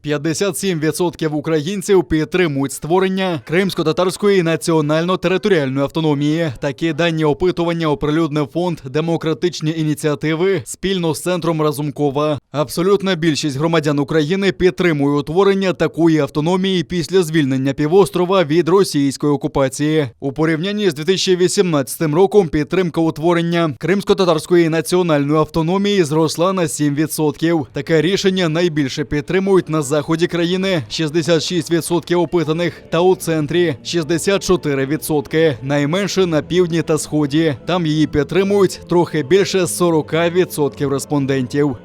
57% українців підтримують створення Кримсько-татарської національно-територіальної автономії. Такі дані опитування оприлюднив фонд «Демократичні ініціативи» спільно з центром Разумкова. Абсолютна більшість громадян України підтримує утворення такої автономії після звільнення півострова від російської окупації. У порівнянні з 2018 роком підтримка утворення Кримсько-татарської національної автономії зросла на 7%. Таке рішення найбільше підтримують на заході країни – 66% опитаних, та у центрі – 64%. Найменше на півдні та сході. Там її підтримують трохи більше 40% респондентів.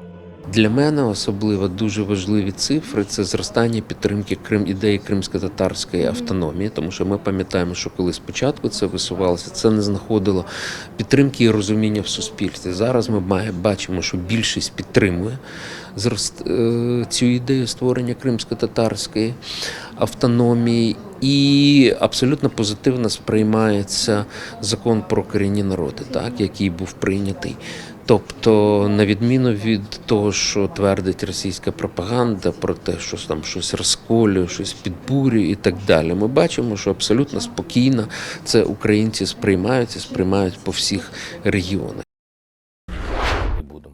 Для мене особливо дуже важливі цифри – це зростання підтримки ідеї кримсько-татарської автономії, тому що ми пам'ятаємо, що коли спочатку це висувалося, це не знаходило підтримки і розуміння в суспільстві. Зараз ми бачимо, що більшість підтримує цю ідею створення кримсько-татарської автономії, і абсолютно позитивно сприймається закон про корінні народи, який був прийнятий. Тобто, на відміну від того, що твердить російська пропаганда про те, що там щось розколює, щось підбурює і так далі, ми бачимо, що абсолютно спокійно це українці сприймають по всіх регіонах.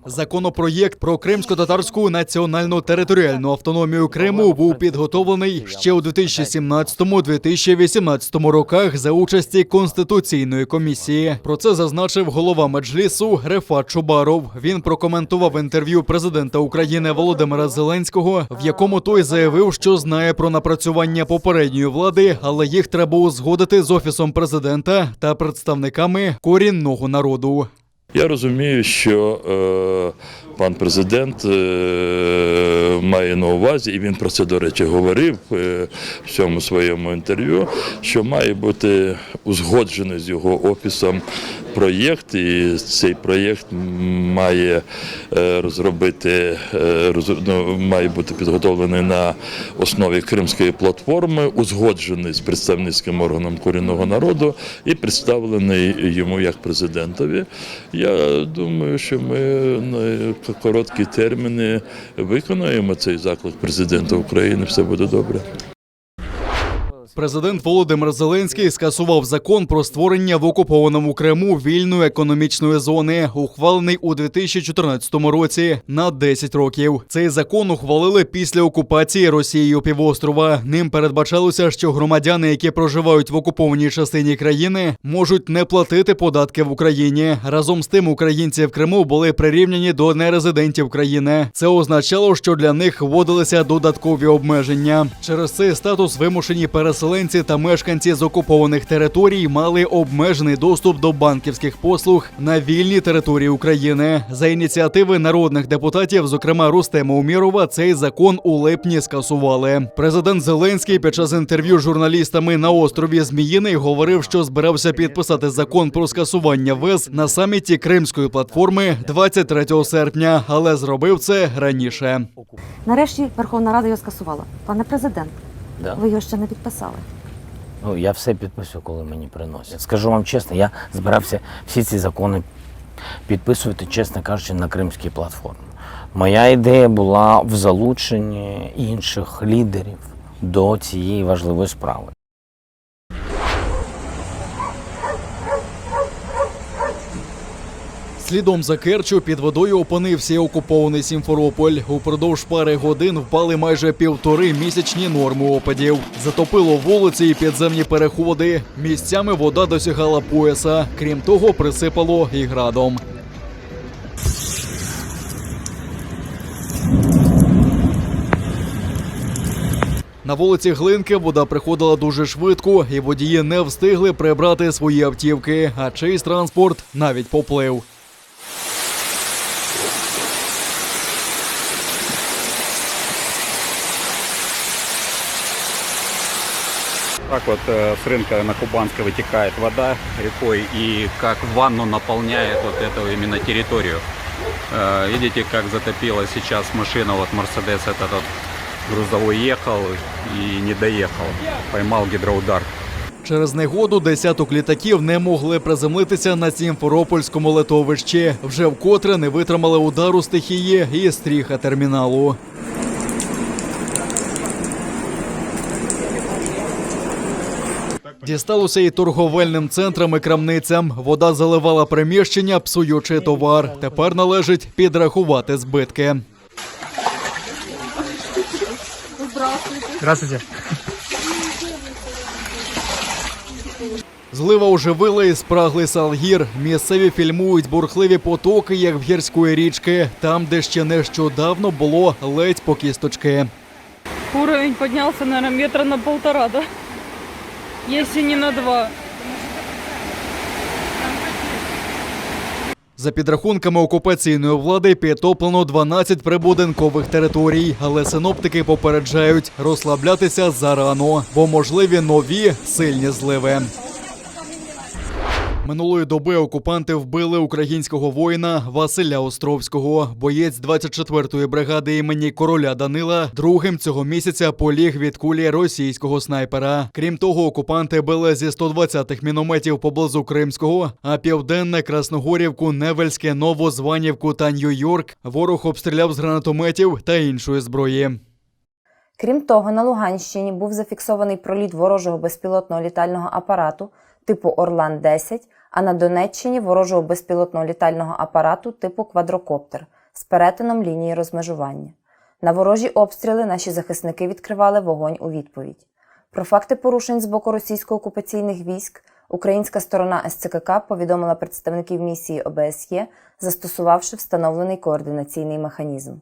Законопроєкт про Кримсько-татарську національно-територіальну автономію Криму був підготовлений ще у 2017-2018 роках за участі Конституційної комісії. Про це зазначив голова Меджлісу Рефат Чубаров. Він прокоментував інтерв'ю президента України Володимира Зеленського, в якому той заявив, що знає про напрацювання попередньої влади, але їх треба узгодити з Офісом президента та представниками корінного народу. Я розумію, що пан президент має на увазі, і він про це, до речі, говорив в цьому своєму інтерв'ю, що має бути узгоджений з його офісом проєкт, і цей проєкт має має бути підготовлений на основі Кримської платформи, узгоджений з представницьким органом корінного народу і представлений йому як президентові. Я думаю, що ми на короткі терміни виконаємо цей заклик президента України, все буде добре. Президент Володимир Зеленський скасував закон про створення в окупованому Криму вільної економічної зони, ухвалений у 2014 році на 10 років. Цей закон ухвалили після окупації Росією півострова. Ним передбачалося, що громадяни, які проживають в окупованій частині країни, можуть не платити податки в Україні. Разом з тим, українці в Криму були прирівняні до нерезидентів країни. Це означало, що для них вводилися додаткові обмеження. Через цей статус вимушені переселенці та мешканці з окупованих територій мали обмежений доступ до банківських послуг на вільній території України. За ініціативи народних депутатів, зокрема Рустема Умєрова, цей закон у липні скасували. Президент Зеленський під час інтерв'ю з журналістами на острові Зміїний говорив, що збирався підписати закон про скасування ВЕЗ на саміті Кримської платформи 23 серпня, але зробив це раніше. Нарешті Верховна Рада його скасувала. Пане президент, Да. ви його ще не підписали. Я все підписую, коли мені приносять. Скажу вам чесно, я збирався всі ці закони підписувати, чесно кажучи, на Кримській платформі. Моя ідея була в залученні інших лідерів до цієї важливої справи. Слідом за Керчу під водою опинився окупований Сімферополь. Упродовж пари годин впали майже 1,5-місячні норми опадів. Затопило вулиці і підземні переходи. Місцями вода досягала пояса. Крім того, присипало і градом. На вулиці Глинки вода приходила дуже швидко, і водії не встигли прибрати свої автівки, а чийсь транспорт навіть поплив. Так вот с рынка на Кубанской вытекает вода рекой и как ванну наполняет вот эту именно территорию. Видите, как затопила сейчас машина, вот Мерседес этот вот грузовой ехал и не доехал, поймал гидроудар. Через негоду десяток літаків не могли приземлитися на Сімферопольському литовищі. Вже вкотре не витримали удару стихії і стріха терміналу. Дісталося і торговельним центрам і крамницям. Вода заливала приміщення, псуючи товар. Тепер належить підрахувати збитки. Здравствуйте. Злива оживила і спраглий Салгір. Місцеві фільмують бурхливі потоки, як в гірської річки, там, де ще нещодавно було ледь по кісточки. Уровень поднялся, наверное, метра на 1,5, да? Если не на 2. За підрахунками окупаційної влади, підтоплено 12 прибудинкових територій. Але синоптики попереджають, розслаблятися зарано, бо можливі нові сильні зливи. Минулої доби окупанти вбили українського воїна Василя Островського. Боєць 24-ї бригади імені короля Данила другим цього місяця поліг від кулі російського снайпера. Крім того, окупанти били зі 120-х мінометів поблизу Кримського, а південне Красногорівку, Невельське, Новозванівку та Нью-Йорк ворог обстріляв з гранатометів та іншої зброї. Крім того, на Луганщині був зафіксований проліт ворожого безпілотного літального апарату типу Орлан-10, а на Донеччині – ворожого безпілотного літального апарату типу квадрокоптер з перетином лінії розмежування. На ворожі обстріли наші захисники відкривали вогонь у відповідь. Про факти порушень з боку російсько-окупаційних військ українська сторона СЦКК повідомила представників місії ОБСЄ, застосувавши встановлений координаційний механізм.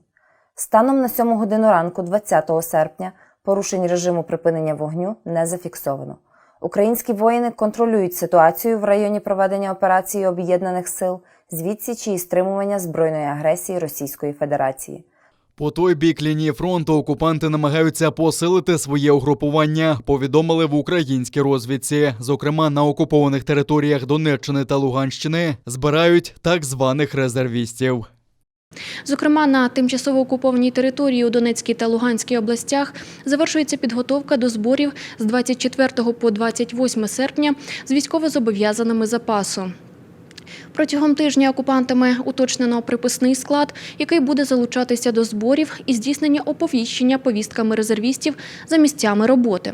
Станом на 7 годину ранку 20 серпня порушень режиму припинення вогню не зафіксовано. Українські воїни контролюють ситуацію в районі проведення операції Об'єднаних сил з відсічі і стримування збройної агресії Російської Федерації. По той бік лінії фронту окупанти намагаються посилити своє угрупування, повідомили в українській розвідці. Зокрема, на окупованих територіях Донеччини та Луганщини збирають так званих резервістів. Зокрема, на тимчасово окупованій території у Донецькій та Луганській областях завершується підготовка до зборів з 24 по 28 серпня з військовозобов'язаними запасу. Протягом тижня окупантами уточнено приписний склад, який буде залучатися до зборів і здійснення оповіщення повістками резервістів за місцями роботи.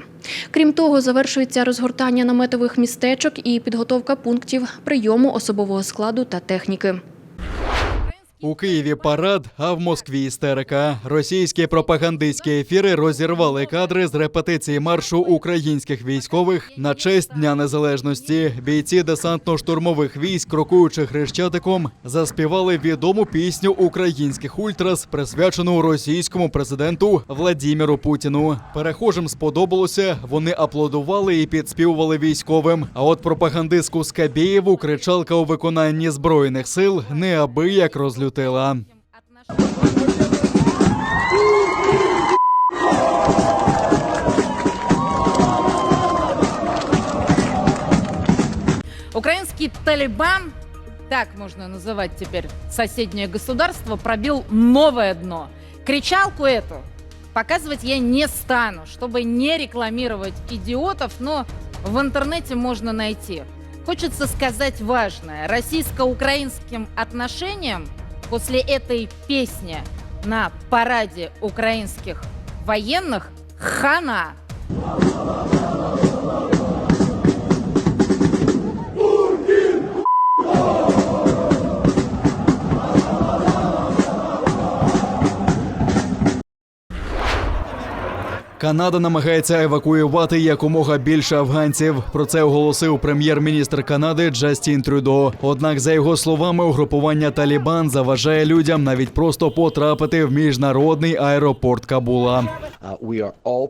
Крім того, завершується розгортання наметових містечок і підготовка пунктів прийому особового складу та техніки. У Києві парад, а в Москві істерика. Російські пропагандистські ефіри розірвали кадри з репетиції маршу українських військових на честь Дня Незалежності. Бійці десантно-штурмових військ, крокуючи Хрещатиком, заспівали відому пісню українських ультрас, присвячену російському президенту Владіміру Путіну. Перехожим сподобалося, вони аплодували і підспівували військовим. А от пропагандистку Скабєєву кричалка у виконанні Збройних сил неабияк розлютила. Украинский Талибан, так можно называть теперь соседнее государство, пробил новое дно. Кричалку эту показывать я не стану, чтобы не рекламировать идиотов, но в интернете можно найти. Хочется сказать важное. Российско-украинским отношениям после этой песни на параде украинских военных хана. Канада намагається евакуювати якомога більше афганців. Про це оголосив прем'єр-міністр Канади Джастін Трюдо. Однак, за його словами, угрупування «Талібан» заважає людям навіть просто потрапити в міжнародний аеропорт Кабула.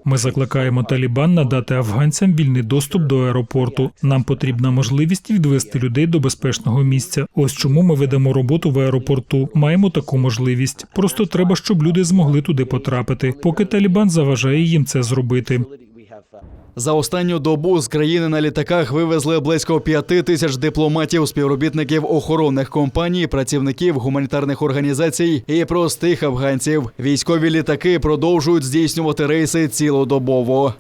Ми закликаємо Талібан надати афганцям вільний доступ до аеропорту. Нам потрібна можливість відвести людей до безпечного місця. Ось чому ми ведемо роботу в аеропорту. Маємо таку можливість. Просто треба, щоб люди змогли туди потрапити, поки Талібан заважає їм це зробити. За останню добу з країни на літаках вивезли близько 5 тисяч дипломатів, співробітників охоронних компаній, працівників гуманітарних організацій і простих афганців. Військові літаки продовжують здійснювати рейси цілодобово.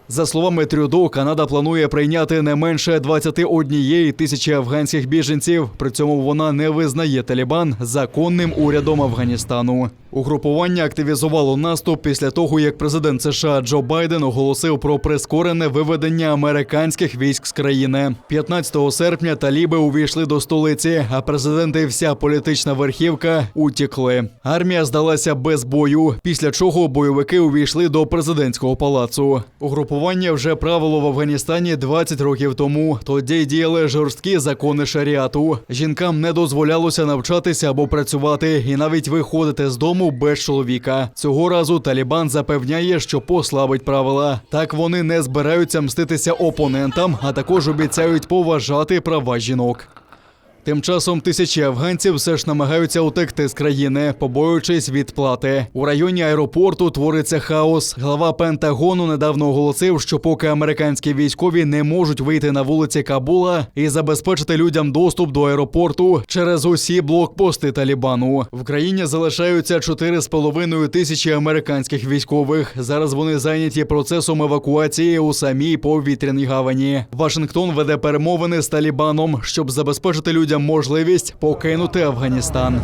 За словами Трюдо, Канада планує прийняти не менше 21 тисячі афганських біженців. При цьому вона не визнає Талібан законним урядом Афганістану. Угрупування активізувало наступ після того, як президент США Джо Байден оголосив про прискорене виведення американських військ з країни. 15 серпня таліби увійшли до столиці, а президент і вся політична верхівка утікли. Армія здалася без бою, після чого бойовики увійшли до президентського палацу. Угрупування вже правило в Афганістані 20 років тому. Тоді діяли жорсткі закони шаріату. Жінкам не дозволялося навчатися або працювати, і навіть виходити з дому без чоловіка. Цього разу Талібан запевняє, що послабить правила. Так вони не збираються мститися опонентам, а також обіцяють поважати права жінок. Тим часом тисячі афганців все ж намагаються утекти з країни, побоюючись відплати. У районі аеропорту твориться хаос. Глава Пентагону недавно оголосив, що поки американські військові не можуть вийти на вулиці Кабула і забезпечити людям доступ до аеропорту через усі блокпости Талібану. В країні залишаються 4,5 тисячі американських військових. Зараз вони зайняті процесом евакуації у самій повітряній гавані. Вашингтон веде перемовини з Талібаном, щоб забезпечити людям можливість покинути Афганістан.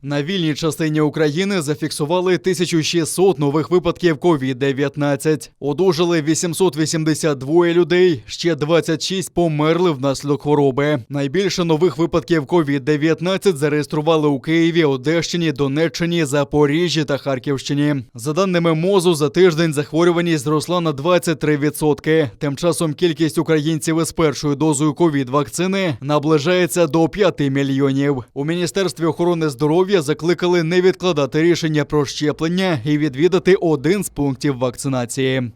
На вільній частині України зафіксували 1600 нових випадків COVID-19. Одужали 882 людей, ще 26 померли внаслідок хвороби. Найбільше нових випадків COVID-19 зареєстрували у Києві, Одещині, Донеччині, Запоріжжі та Харківщині. За даними МОЗу, за тиждень захворюваність зросла на 23%. Тим часом кількість українців із першою дозою COVID-вакцини наближається до 5 мільйонів. У Міністерстві охорони здоров'я закликали не відкладати рішення про щеплення і відвідати один з пунктів вакцинації.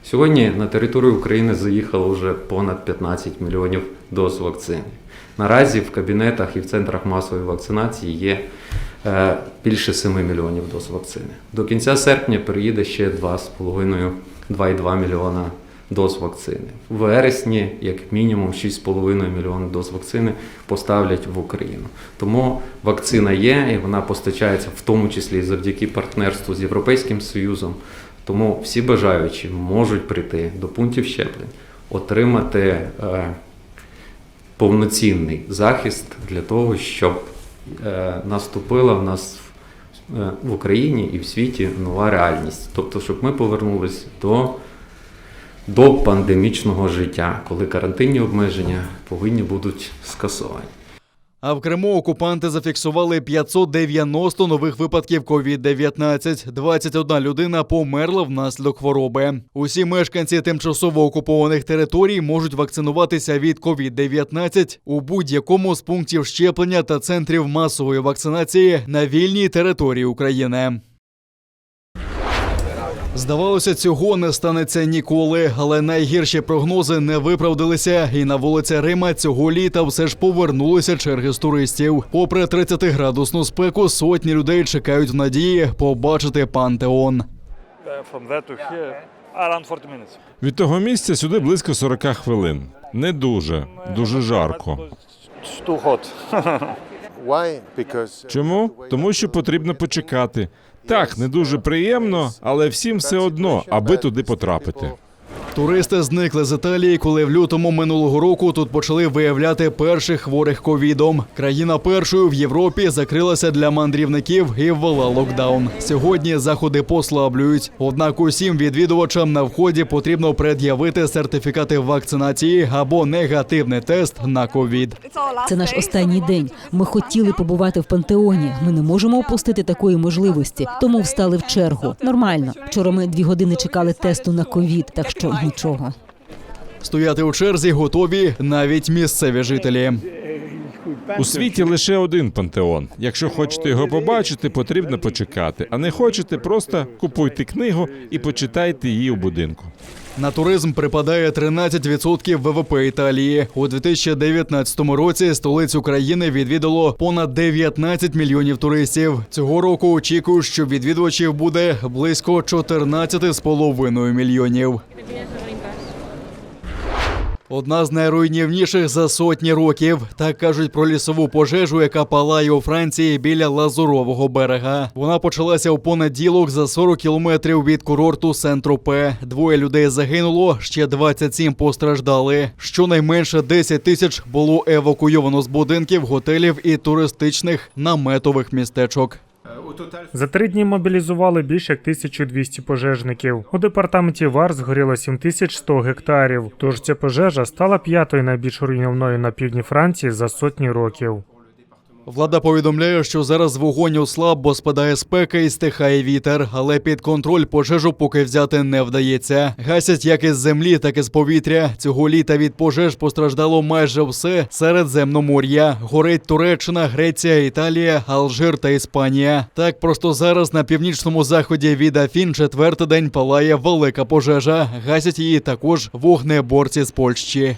Сьогодні на територію України заїхало вже понад 15 мільйонів доз вакцини. Наразі в кабінетах і в центрах масової вакцинації є більше 7 мільйонів доз вакцини. До кінця серпня приїде ще 2,2 мільйона доз вакцини. В вересні, як мінімум, 6,5 мільйона доз вакцини поставлять в Україну. Тому вакцина є, і вона постачається в тому числі завдяки партнерству з Європейським Союзом. Тому всі бажаючі можуть прийти до пунктів щеплень, отримати повноцінний захист для того, щоб наступила в нас в Україні і в світі нова реальність. Тобто, щоб ми повернулись до пандемічного життя, коли карантинні обмеження повинні будуть скасовані. А в Криму окупанти зафіксували 590 нових випадків COVID-19. 21 людина померла внаслідок хвороби. Усі мешканці тимчасово окупованих територій можуть вакцинуватися від COVID-19 у будь-якому з пунктів щеплення та центрів масової вакцинації на вільній території України. Здавалося, цього не станеться ніколи, але найгірші прогнози не виправдалися, і на вулиці Рима цього літа все ж повернулися черги з туристів. Попри 30-градусну спеку, сотні людей чекають в надії побачити Пантеон. Від того місця сюди близько 40 хвилин. Не дуже жарко. Чому? Тому що потрібно почекати. Так, не дуже приємно, але всім все одно, аби туди потрапити. Туристи зникли з Італії, коли в лютому минулого року тут почали виявляти перших хворих ковідом. Країна першою в Європі закрилася для мандрівників і ввела локдаун. Сьогодні заходи послаблюють. Однак усім відвідувачам на вході потрібно пред'явити сертифікати вакцинації або негативний тест на ковід. Це наш останній день. Ми хотіли побувати в Пантеоні. Ми не можемо опустити такої можливості, тому встали в чергу. Нормально. Вчора ми 2 години чекали тесту на ковід, так що нічого. Стояти у черзі готові навіть місцеві жителі. У світі лише один Пантеон. Якщо хочете його побачити, потрібно почекати. А не хочете, просто купуйте книгу і почитайте її у будинку. На туризм припадає 13% ВВП Італії. У 2019 році столицю країни відвідало понад 19 мільйонів туристів. Цього року очікують, що відвідувачів буде близько 14,5 мільйонів. Одна з найруйнівніших за сотні років. Так кажуть про лісову пожежу, яка палає у Франції біля Лазурового берега. Вона почалася у понеділок за 40 кілометрів від курорту Сен-Тропе. 2 людей загинуло, ще 27 постраждали. Щонайменше 10 тисяч було евакуйовано з будинків, готелів і туристичних наметових містечок. За 3 дні мобілізували більше як 1200 пожежників. У департаменті ВАР згоріло 7100 гектарів. Тож ця пожежа стала 5-ю найбільш руйнівною на півдні Франції за сотні років. Влада повідомляє, що зараз вогонь ослаб, бо спадає спека і стихає вітер, але під контроль пожежу поки взяти не вдається. Гасять як із землі, так і з повітря. Цього літа від пожеж постраждало майже все Середземномор'я. Горить Туреччина, Греція, Італія, Алжир та Іспанія. Так просто зараз на північному заході від Афін 4-й день палає велика пожежа. Гасять її також вогнеборці з Польщі.